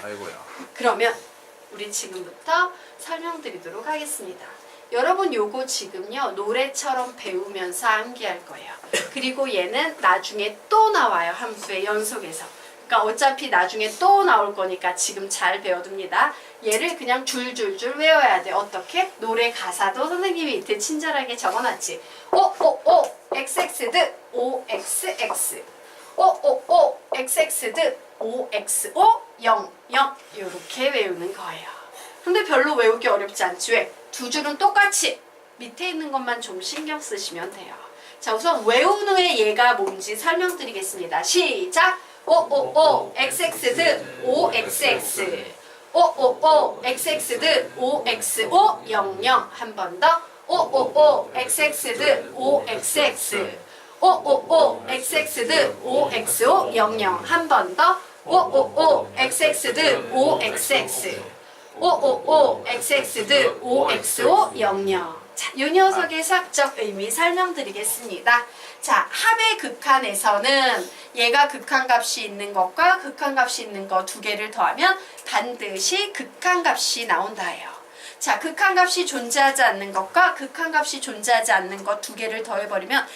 아이고야. 그러면 우리 지금부터 설명드리도록 하겠습니다. 여러분 요거 지금요 노래처럼 배우면서 암기할 거예요. 그리고 얘는 나중에 또 나와요. 함수의 연속에서. 그러니까 어차피 나중에 또 나올 거니까 지금 잘 배워둡니다. 얘를 그냥 줄줄줄 외워야 돼. 어떻게? 노래 가사도 선생님이 밑에 친절하게 적어놨지. 오오오 xx드 oxx 오오오 xx드 oxo 0 0 이렇게 외우는 거예요. 근데 별로 외우기 어렵지 않지. 왜? 두 줄은 똑같이 밑에 있는 것만 좀 신경 쓰시면 돼요. 자, 우선 외운 후에 얘가 뭔지 설명드리겠습니다. 시작! 오오오 xx드 oxx 오오오 xx드 oxo 00 한 번 더 오오오 xx드 oxx 오오오 xx드 oxo 00 한 번 더 오오오 xx드 oxx 오오오 xx드 oxo 00 자, 이 녀석의 수학적 의미 설명드리겠습니다. 자, 합의 극한에서는 얘가 극한값이 있는 것과 극한값이 있는 거 두 개를 더하면 반드시 극한값이 나온다예요. 자, 극한값이 존재하지 않는 것과 극한값이 존재하지 않는 것 두 개를 더해버리면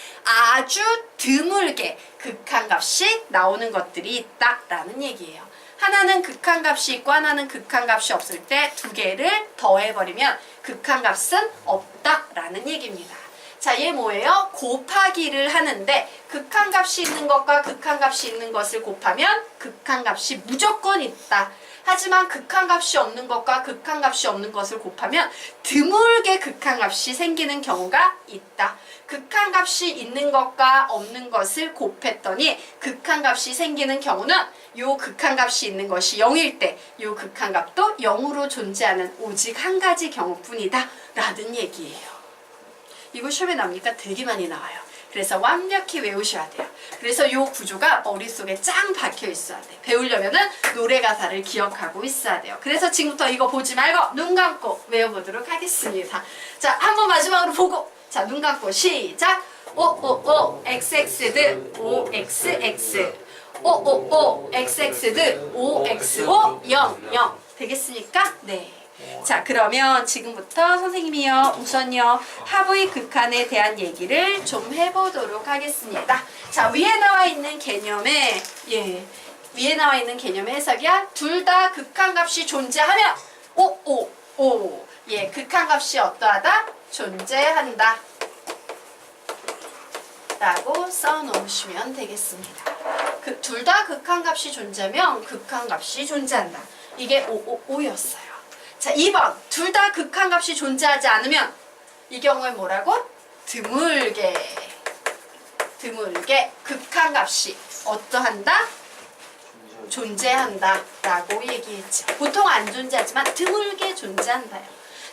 아주 드물게 극한값이 나오는 것들이 있다라는 얘기예요. 하나는 극한값이 있고 하나는 극한값이 없을 때 두 개를 더해버리면 극한값은 없다라는 얘기입니다. 자, 얘 뭐예요? 곱하기를 하는데 극한값이 있는 것과 극한값이 있는 것을 곱하면 극한값이 무조건 있다. 하지만 극한값이 없는 것과 극한값이 없는 것을 곱하면 드물게 극한값이 생기는 경우가 있다. 극한값이 있는 것과 없는 것을 곱했더니 극한값이 생기는 경우는 요 극한값이 있는 것이 0일 때 요 극한값도 0으로 존재하는 오직 한 가지 경우뿐이다 라는 얘기예요. 이거 시험에 나오니까 되게 많이 나와요. 그래서 완벽히 외우셔야 돼요. 그래서 요 구조가 머릿속에 짱 박혀 있어야 돼. 배우려면은 노래 가사를 기억하고 있어야 돼요. 그래서 지금부터 이거 보지 말고 눈 감고 외워보도록 하겠습니다. 자, 한번 마지막으로 보고 자, 눈 감고 시작! 오오오 xx드 oxx 오오오 xx드 oxo 00 되겠습니까? 네. 자, 그러면 지금부터 선생님이요 우선요 합의 극한에 대한 얘기를 좀 해보도록 하겠습니다. 자, 위에 나와 있는 개념의 위에 나와 있는 개념의 해석이야. 둘 다 극한값이 존재하면 오오오 극한값이 어떠하다? 존재한다 라고 써놓으시면 되겠습니다. 둘 다 극한값이 존재하면 극한값이 존재한다. 이게 오오오였어요. 자, 2번 둘 다 극한값이 존재하지 않으면 이 경우에 뭐라고? 드물게 극한값이 어떠한다? 존재한다 라고 얘기했죠. 보통 안 존재하지만 드물게 존재한다요.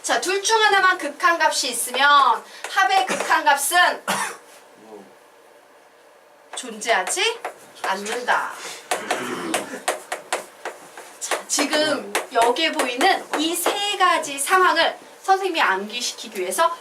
자, 둘 중 하나만 극한값이 있으면 합의 극한값은 존재하지 않는다. 자, 지금 여기에 보이는 이 세 가지 상황을 선생님이 암기시키기 위해서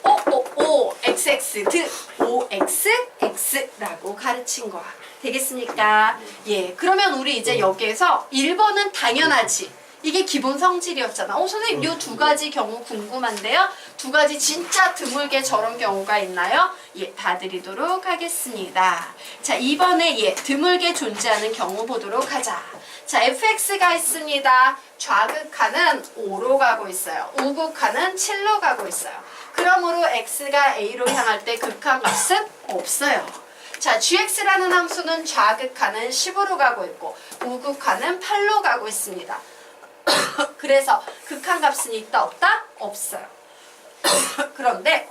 오오오 xx드 oxx라고 가르친 거야. 되겠습니까? 예, 그러면 우리 이제 여기에서 1번은 당연하지. 이게 기본 성질이었잖아. 선생님 이 두 가지 경우 궁금한데요. 두 가지 진짜 드물게 저런 경우가 있나요? 예, 봐드리도록 하겠습니다. 자, 이번에 드물게 존재하는 경우 보도록 하자. 자, fx가 있습니다. 좌극한은 5로 가고 있어요. 우극한은 7로 가고 있어요. 그러므로 x가 a로 향할 때 극한값은 없어요. 자, gx라는 함수는 좌극한은 10으로 가고 있고 우극한은 8로 가고 있습니다. 그래서 극한값은 있다 없다? 없어요. 그런데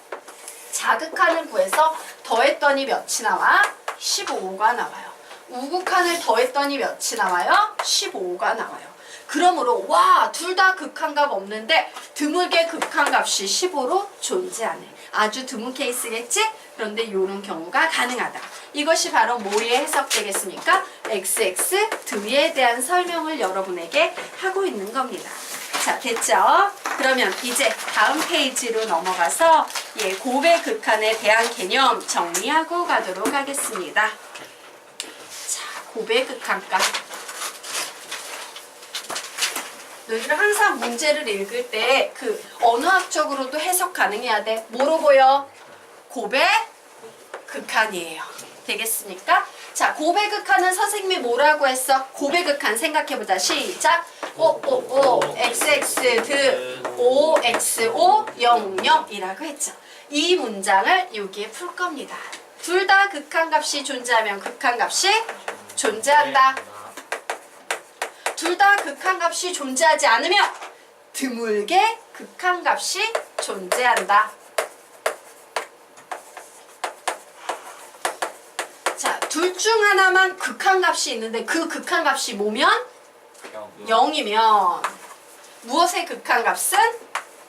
자극한을 구해서 더했더니 몇이 나와? 15가 나와요. 우극한을 더했더니 몇이 나와요? 15가 나와요. 그러므로 와, 둘 다 극한값 없는데 드물게 극한값이 15로 존재하네. 아주 드문 케이스겠지? 그런데 이런 경우가 가능하다. 이것이 바로 뭐에 해석되겠습니까? XX 드위에 대한 설명을 여러분에게 하고 있는 겁니다. 자, 됐죠? 그러면 이제 다음 페이지로 넘어가서 곱의 극한에 대한 개념 정리하고 가도록 하겠습니다. 자, 곱의 극한값. 너희들 항상 문제를 읽을 때 그 언어학적으로도 해석 가능해야 돼. 뭐로 보여? 고배 극한이에요. 되겠습니까? 자, 고배 극한은 선생님이 뭐라고 했어? 고배 극한 생각해보자. 시작. XX 드 OXO 00이라고 했죠. 이 문장을 여기에 풀 겁니다. 둘 다 극한값이 존재하면 극한값이 존재한다. 둘 다 극한값이 존재하지 않으면 드물게 극한값이 존재한다. 자, 둘 중 하나만 극한값이 있는데 그 극한값이 뭐면? 0이면 무엇의 극한값은?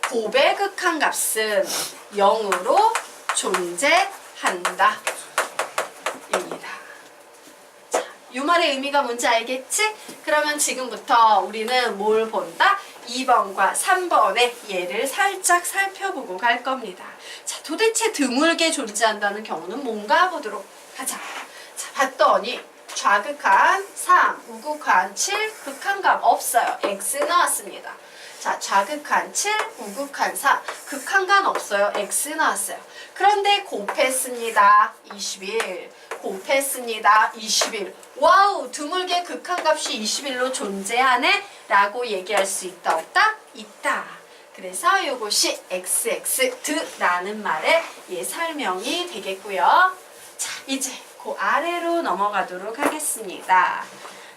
곱의 극한값은 0으로 존재한다. 입니다. 자, 이 말의 의미가 뭔지 알겠지? 그러면 지금부터 우리는 뭘 본다? 2번과 3번의 예를 살짝 살펴보고 갈 겁니다. 자, 도대체 드물게 존재한다는 경우는 뭔가 보도록 하자. 자, 봤더니 좌극한 3, 우극한 7, 극한값 없어요. X 나왔습니다. 자, 좌극한 7, 우극한 4, 극한값 없어요. X 나왔어요. 그런데 곱했습니다. 21. 곱했습니다. 21. 와우, 드물게 극한값이 21로 존재하네? 라고 얘기할 수 있다, 없다? 있다. 그래서 이것이 XX드라는 말의 설명이 되겠고요. 자, 이제 그 아래로 넘어가도록 하겠습니다.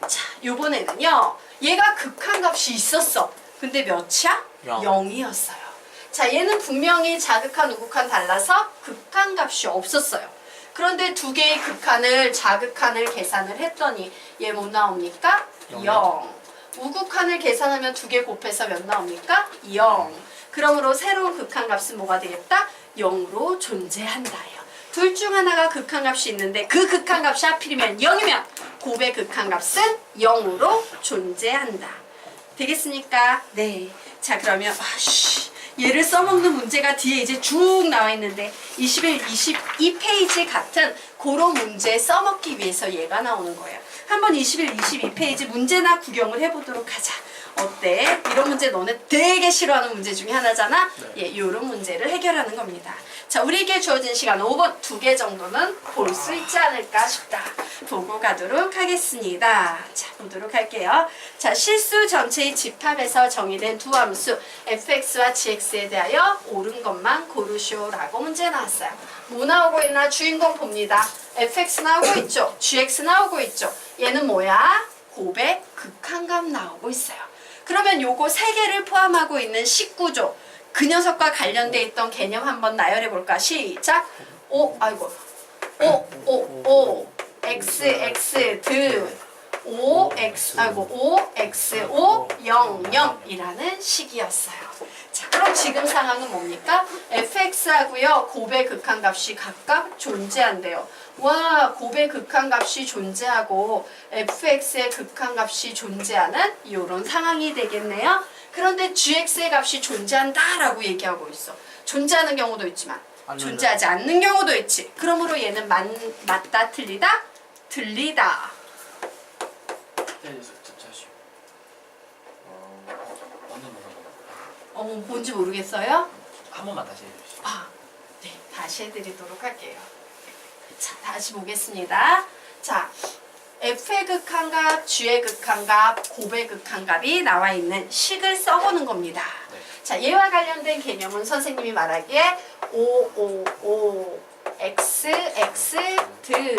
자, 요번에는요. 얘가 극한값이 있었어. 근데 몇이야? 0이었어요. 자, 얘는 분명히 자극한, 우극한 달라서 극한값이 없었어요. 그런데 두 개의 극한을, 자극한을 계산을 했더니 얘 뭐 나옵니까? 0. 우극한을 계산하면 두 개 곱해서 몇 나옵니까? 0. 그러므로 새로운 극한값은 뭐가 되겠다? 0으로 존재한다요. 둘 중 하나가 극한값이 있는데 그 극한값이 하필이면 0이면 곱의 극한값은 0으로 존재한다. 되겠습니까? 네. 자, 그러면 얘를 써먹는 문제가 뒤에 이제 쭉 나와 있는데 21, 22페이지 같은 그런 문제 써먹기 위해서 얘가 나오는 거예요. 한번 21, 22페이지 문제나 구경을 해보도록 하자. 어때? 이런 문제 너네 되게 싫어하는 문제 중에 하나잖아? 네. 예, 이런 문제를 해결하는 겁니다. 자, 우리에게 주어진 시간 5분 2개 정도는 볼 수 있지 않을까 싶다. 보고 가도록 하겠습니다. 자, 보도록 할게요. 자, 실수 전체의 집합에서 정의된 두 함수 fx와 gx에 대하여 옳은 것만 고르시오라고 문제 나왔어요. 뭐 나오고 있나? 주인공 봅니다. fx 나오고 있죠? gx 나오고 있죠? 얘는 뭐야? 곱의 극한값 나오고 있어요. 그러면 요거 세 개를 포함하고 있는 식구조, 그 녀석과 관련돼 있던 개념 한번 나열해 볼까? 시작. x x 드 o x o 0 0이라는 식이었어요. 자, 그럼 지금 상황은 뭡니까? fx하고요 곱의 극한값이 각각 존재한대요. 와, 곱의 극한값이 존재하고 fx의 극한값이 존재하는 이런 상황이 되겠네요. 그런데 gx의 값이 존재한다라고 얘기하고 있어. 존재하는 경우도 있지만 존재하지 않는 경우도 있지. 그러므로 얘는 맞다, 틀리다? 틀리다. 뭔지 모르겠어요? 한 번만 다시 해주시죠. 네, 다시 해드리도록 할게요. 자, 다시 보겠습니다. 자, f의 극한값, g의 극한값, 곱의 극한값이 나와 있는 식을 써보는 겁니다. 네. 자, 얘와 관련된 개념은 선생님이 말하기에 x 드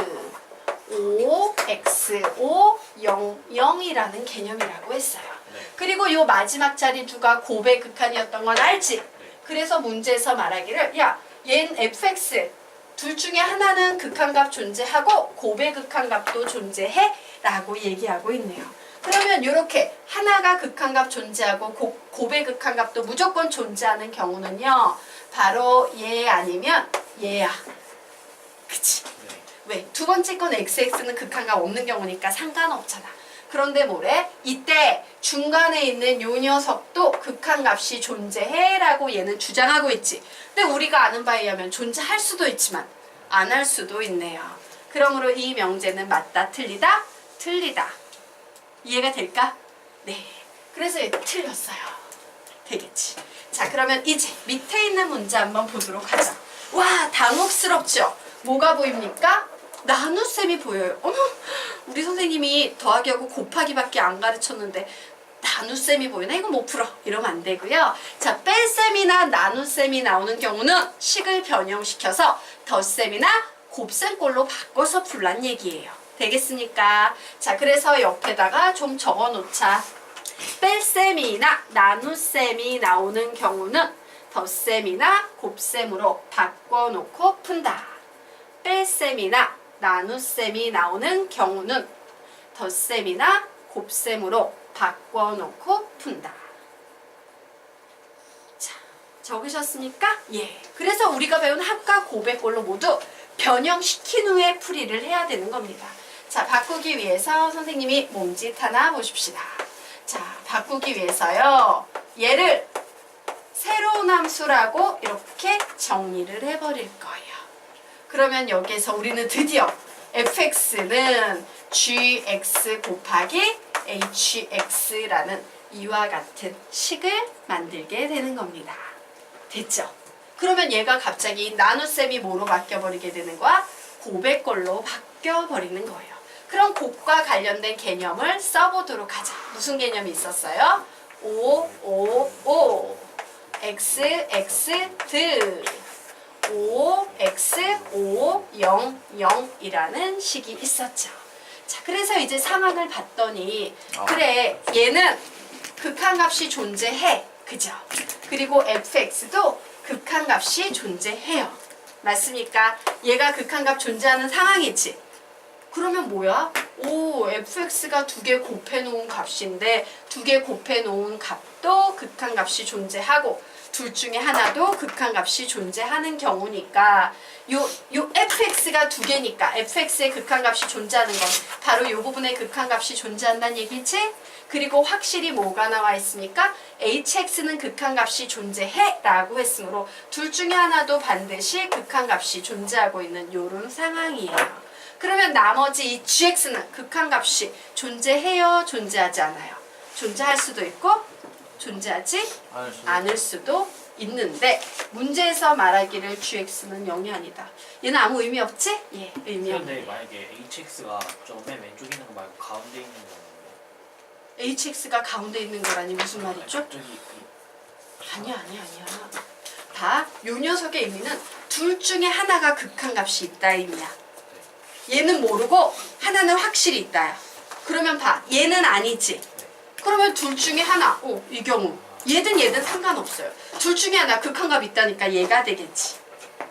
o x o 0이라는 개념이라고 했어요. 네. 그리고 요 마지막 자리 두가 곱의 극한이었던 건 알지? 네. 그래서 문제에서 말하기를 얘는 fx 둘 중에 하나는 극한값 존재하고 곱의 극한값도 존재해 라고 얘기하고 있네요. 그러면 이렇게 하나가 극한값 존재하고 곱의 극한값도 무조건 존재하는 경우는요. 바로 얘 아니면 얘야. 그치? 네. 왜? 두 번째 건 xx는 극한값 없는 경우니까 상관없잖아. 그런데 뭐래? 이때 중간에 있는 요 녀석도 극한값이 존재해 라고 얘는 주장하고 있지. 근데 우리가 아는 바에 의하면 존재할 수도 있지만 안 할 수도 있네요. 그러므로 이 명제는 맞다, 틀리다? 틀리다. 이해가 될까? 네. 그래서 얘 틀렸어요. 되겠지. 자, 그러면 이제 밑에 있는 문제 한번 보도록 하자. 와, 당혹스럽죠? 뭐가 보입니까? 나눗셈이 보여요. 어머, 우리 선생님이 더하기하고 곱하기밖에 안 가르쳤는데 나눗셈이 보이나? 이거 못 풀어. 이러면 안 되고요. 자, 뺄셈이나 나눗셈이 나오는 경우는 식을 변형시켜서 덧셈이나 곱셈꼴로 바꿔서 풀란 얘기예요. 되겠습니까? 자, 그래서 옆에다가 좀 적어놓자. 뺄셈이나 나눗셈이 나오는 경우는 덧셈이나 곱셈으로 바꿔놓고 푼다. 뺄셈이나 나눗셈이 나오는 경우는 덧셈이나 곱셈으로 바꿔놓고 푼다. 자, 적으셨습니까? 예. 그래서 우리가 배운 합과 곱의꼴로 모두 변형시킨 후에 풀이를 해야 되는 겁니다. 자, 바꾸기 위해서 선생님이 몸짓 하나 보십시다. 자, 바꾸기 위해서요. 얘를 새로운 함수라고 이렇게 정리를 해버릴 거예요. 그러면 여기에서 우리는 드디어 fx는 gx 곱하기 hx라는 이와 같은 식을 만들게 되는 겁니다. 됐죠? 그러면 얘가 갑자기 나눗셈이 뭐로 바뀌어버리게 되는 거야? 곱의꼴로 바뀌어버리는 거예요. 그럼 곱과 관련된 개념을 써보도록 하자. 무슨 개념이 있었어요? 5 x 드 5x 5 0 0이라는 식이 있었죠. 자, 그래서 이제 상황을 봤더니 그래, 얘는 극한값이 존재해. 그죠? 그리고 fx도 극한값이 존재해요. 맞습니까? 얘가 극한값 존재하는 상황이지. 그러면 뭐야? 오, fx가 두 개 곱해놓은 값인데 두 개 곱해놓은 값도 극한값이 존재하고 둘 중에 하나도 극한값이 존재하는 경우니까 요 fx가 두 개니까 fx의 극한값이 존재하는 건 바로 요 부분의 극한값이 존재한다는 얘기지? 그리고 확실히 뭐가 나와 있습니까? hx는 극한값이 존재해 라고 했으므로 둘 중에 하나도 반드시 극한값이 존재하고 있는 요런 상황이에요. 그러면 나머지 이 gx는 극한값이 존재해요? 존재하지 않아요? 존재할 수도 있고 존재하지 않을 수도 있는데 문제에서 말하기를 gx는 0이 아니다. 얘는 아무 의미 없지? 예, 의미 없네. 그런데 만약에 hx가 저 맨 왼쪽에 있는 거 말고 가운데 있는 거 hx가 가운데 있는 거라니 무슨 말이죠? 갑자기 아니야. 다 요 녀석의 의미는 둘 중에 하나가 극한값이 있다 의미야. 얘는 모르고 하나는 확실히 있다야. 그러면 봐. 얘는 아니지. 그러면 둘 중에 하나. 이 경우. 얘든 상관없어요. 둘 중에 하나 극한값 있다니까 얘가 되겠지.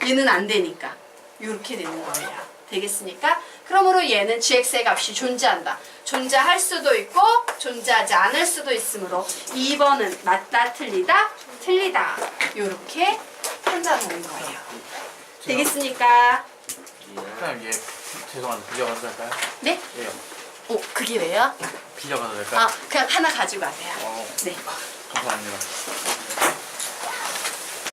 얘는 안 되니까. 이렇게 되는 거예요. 되겠습니까? 그러므로 얘는 gx의 값이 존재한다. 존재할 수도 있고 존재하지 않을 수도 있으므로 2번은 맞다 틀리다 틀리다. 이렇게 판단하는 거예요. 되겠습니까? 그냥 얘 죄송한데 빌려가도 될까요? 네? 예요. 그게 왜요? 빌려가도 될까요? 아, 그냥 하나 가지고 가세요. 어, 네. 감사합니다.